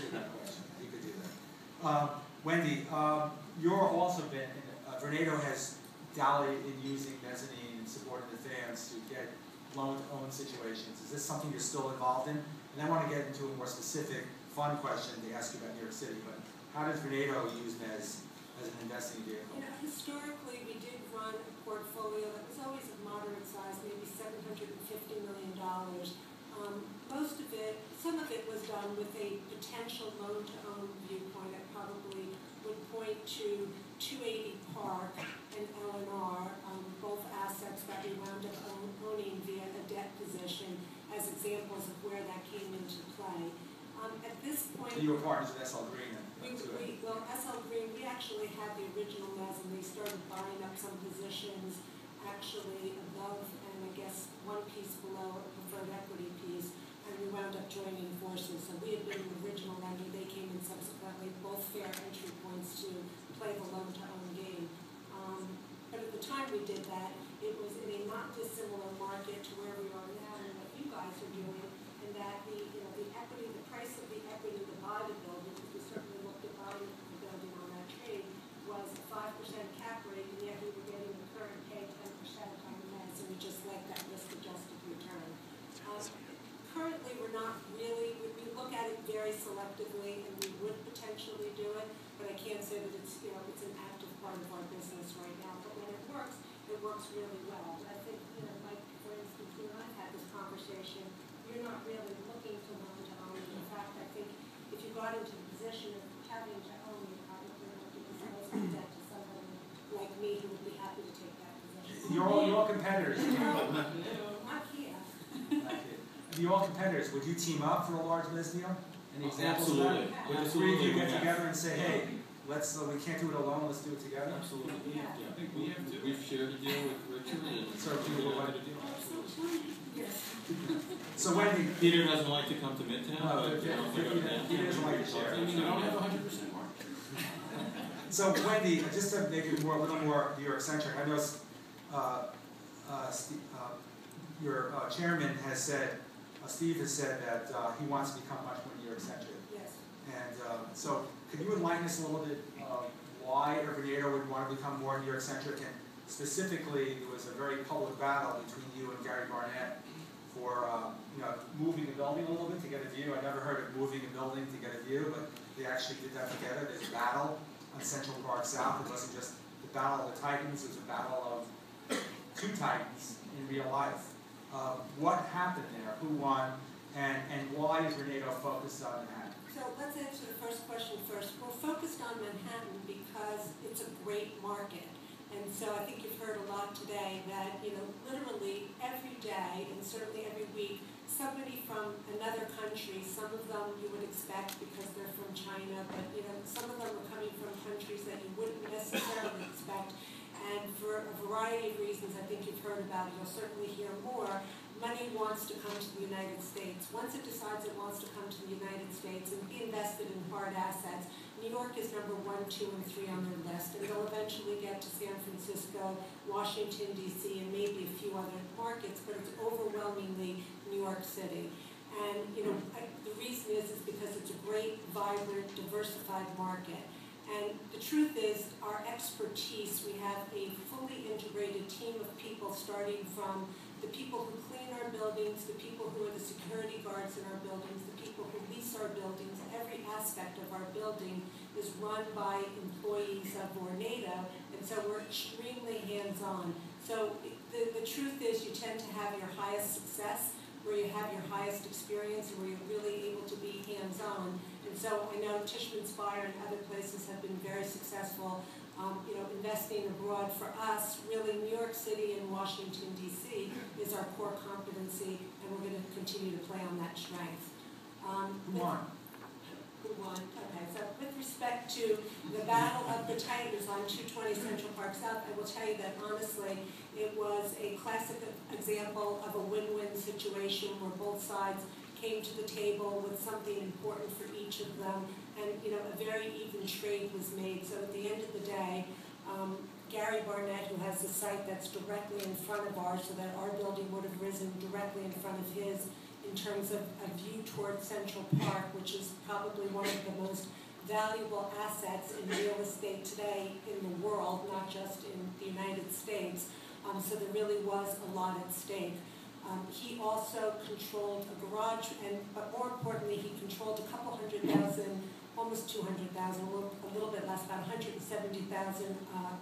answer that question. You could do that. Wendy, you're also been, Vornado has dallied in using mezzanine and subordinate finance to get loan-to-own situations. Is this something you're still involved in? And I want to get into a more specific, fun question to ask you about New York City, but how does Vornado use mezz as an investing vehicle? You know, historically, we did run a portfolio that was always of moderate size, maybe $750 million. Most of it, some of it was done with a potential loan-to-own viewpoint. I probably would point to 280 Park and L&R, both assets that we wound up owning via a debt position, as examples of where that came into play. At this point, so you were partners with SL Green. Well, SL Green, we actually had the original mezz, and they started buying up some positions actually above and I guess one piece below a preferred equity piece, and we wound up joining forces. So we had been the original lender, they came in subsequently, both fair entry points to play the loan-to-own game. But at the time we did that, it was in a not dissimilar market to where we are now and what you guys are doing, and that the equity, the price of the equity to buy the building, because we certainly looked at buying the building on that trade, was a 5% cap rate, and yet we were getting the current pay 10% on the mezz, so we just like that risk-adjusted return. Currently, we're not really, we look at it very selectively, and we would potentially do it, but I can't say that it's, it's an active part of our business right now. But when it works really well. And I think, like, for instance, you and I have had this conversation, you're not really looking to loan-to-own. In fact, I think if you got into the position of having to own, you're probably going to dispose of debt to somebody like me who would be happy to take that position. You're all competitors. No, not here. You're all competitors. Would you team up for a large mezz deal? Any examples of that? Would the three of you get together and say, hey, we can't do it alone, let's do it together? Absolutely. Yeah. I think we have to. We've shared a deal with Richard and so people would like to do it. Yes. So Wendy, Peter doesn't like to come to Midtown, but Peter doesn't like to share. I mean, you don't have 100% market. So Wendy, just to make it a little more New York centric, I know your chairman has said, Steve has said that he wants to become much more New York centric. Yes. And so, could you enlighten us a little bit why Vornado would want to become more New York centric? And specifically, there was a very public battle between you and Gary Barnett for moving the building a little bit to get a view. I never heard of moving a building to get a view, but they actually did that together. There's a battle on Central Park South. It wasn't just the battle of the Titans; it was a battle of two Titans in real life. What happened there? Who won? And why is Vornado focused on Manhattan? So let's answer the first question first. We're focused on Manhattan because it's a great market. And so I think you've heard a lot today that, literally every day and certainly every week, somebody from another country, some of them you would expect because they're from China, but some of them are coming from countries that you wouldn't necessarily expect. And for a variety of reasons I think you've heard about, you'll certainly hear more, money wants to come to the United States. Once it decides it wants to come to the United States and be invested in hard assets, New York is number 1, 2, and 3 on their list, and they'll eventually get to San Francisco, Washington, D.C., and maybe a few other markets, but it's overwhelmingly New York City. And the reason is because it's a great, vibrant, diversified market. And the truth is, our expertise, we have a fully integrated team of people starting from the people who clean our buildings, the people who are the security guards in our buildings, the people who lease our buildings. Every aspect of our building is run by employees of Vornado, and so we're extremely hands-on. So the truth is you tend to have your highest success where you have your highest experience and where you're really able to be hands-on. And so I know Tishman Speyer and other places have been very successful, investing abroad. For us, really New York City and Washington, D.C. is our core competency, and we're going to continue to play on that strength. Who won? Who won? Okay, so with respect to the Battle of the Titans on 220 Central Park South, I will tell you that honestly, it was a classic example of a win-win situation where both sides came to the table with something important for each of them, and a very even trade was made. So at the end of the day, Gary Barnett, who has the site that's directly in front of ours, so that our building would have risen directly in front of his, in terms of a view toward Central Park, which is probably one of the most valuable assets in real estate today in the world, not just in the United States. So there really was a lot at stake. He also controlled a garage, but more importantly, he controlled a couple 100,000, almost 200,000, a little bit less, about 170,000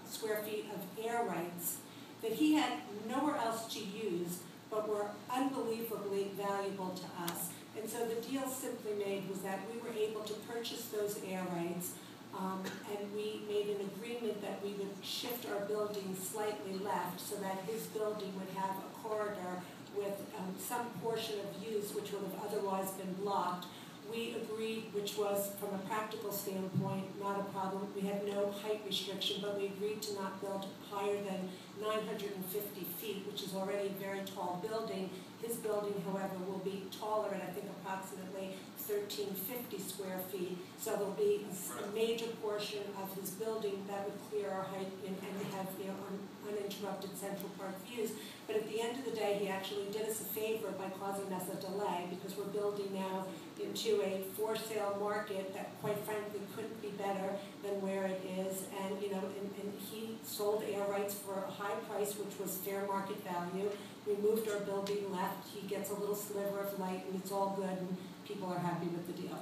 square feet of air rights that he had nowhere else to use, but were unbelievably valuable to us. And so the deal simply made was that we were able to purchase those air rights, and we made an agreement that we would shift our building slightly left so that his building would have a corridor with some portion of use which would have otherwise been blocked. We agreed, which was, from a practical standpoint, not a problem. We had no height restriction, but we agreed to not build higher than 950 feet, which is already a very tall building. His building, however, will be taller at, I think, approximately 1,350 square feet. So there'll be a major portion of his building that would clear our height and have, you know, uninterrupted Central Park views. But at the end of the day, he actually did us a favor by causing us a delay, because we're building now into a for-sale market that, quite frankly, couldn't be better than where it is. And, you know, and he sold air rights for a high price, which was fair market value. We moved our building left. He gets a little sliver of light, and it's all good, and people are happy with the deal.